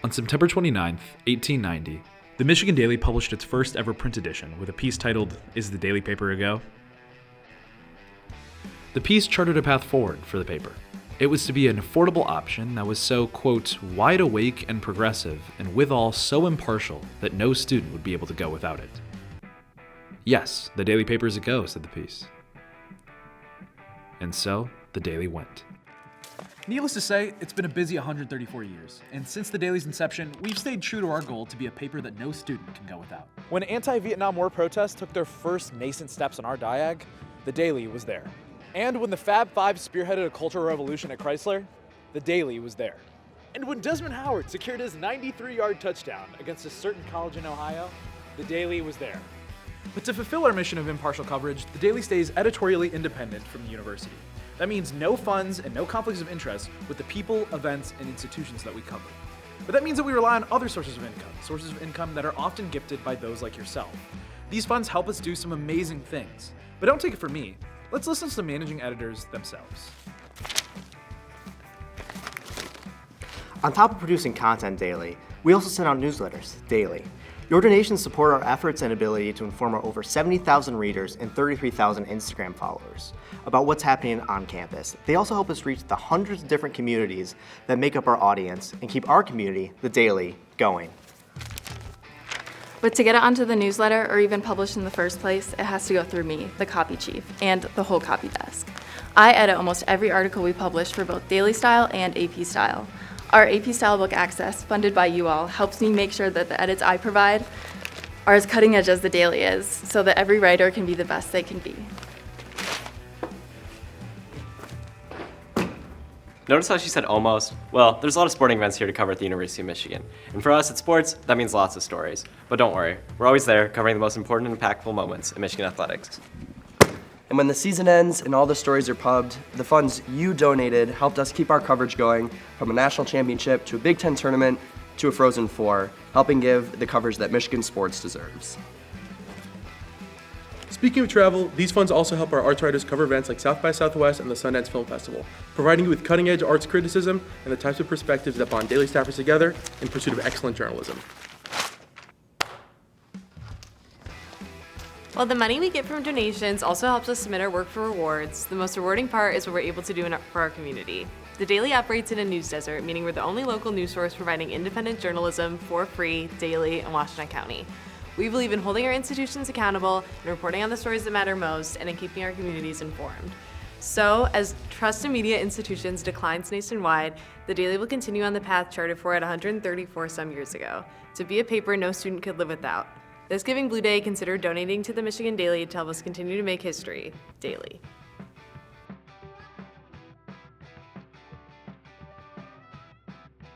On September 29, 1890, the Michigan Daily published its first ever print edition with a piece titled, "Is the Daily Paper a Go?" The piece charted a path forward for the paper. It was to be an affordable option that was so, quote, wide awake and progressive, and withal so impartial that no student would be able to go without it. Yes, the Daily Paper is a go, said the piece. And so, the Daily went. Needless to say, it's been a busy 134 years, and since the Daily's inception, we've stayed true to our goal to be a paper that no student can go without. When anti-Vietnam War protests took their first nascent steps on our diag, the Daily was there. And when the Fab Five spearheaded a cultural revolution at Chrysler, the Daily was there. And when Desmond Howard secured his 93-yard touchdown against a certain college in Ohio, the Daily was there. But to fulfill our mission of impartial coverage, the Daily stays editorially independent from the university. That means no funds and no conflicts of interest with the people, events, and institutions that we cover. But that means that we rely on other sources of income that are often gifted by those like yourself. These funds help us do some amazing things. But don't take it from me. Let's listen to the managing editors themselves. On top of producing content daily, we also send out newsletters daily. Your donations support our efforts and ability to inform our over 70,000 readers and 33,000 Instagram followers about what's happening on campus. They also help us reach the hundreds of different communities that make up our audience and keep our community, the Daily, going. But to get it onto the newsletter or even published in the first place, it has to go through me, the copy chief, and the whole copy desk. I edit almost every article we publish for both Daily Style and AP Style. Our AP Style book access, funded by you all, helps me make sure that the edits I provide are as cutting edge as the Daily is, so that every writer can be the best they can be. Notice how she said almost? Well, there's a lot of sporting events here to cover at the University of Michigan. And for us at sports, that means lots of stories. But don't worry, we're always there covering the most important and impactful moments in Michigan athletics. And when the season ends and all the stories are pubbed, the funds you donated helped us keep our coverage going from a national championship to a Big Ten tournament to a Frozen Four, helping give the coverage that Michigan sports deserves. Speaking of travel, these funds also help our arts writers cover events like South by Southwest and the Sundance Film Festival, providing you with cutting-edge arts criticism and the types of perspectives that bond Daily staffers together in pursuit of excellent journalism. While the money we get from donations also helps us submit our work for rewards, the most rewarding part is what we're able to do for our community. The Daily operates in a news desert, meaning we're the only local news source providing independent journalism for free, daily, in Washington County. We believe in holding our institutions accountable, in reporting on the stories that matter most, and in keeping our communities informed. So, as trust in media institutions declines nationwide, the Daily will continue on the path charted for it 134 some years ago, to be a paper no student could live without. This Giving Blueday, consider donating to the Michigan Daily to help us continue to make history daily.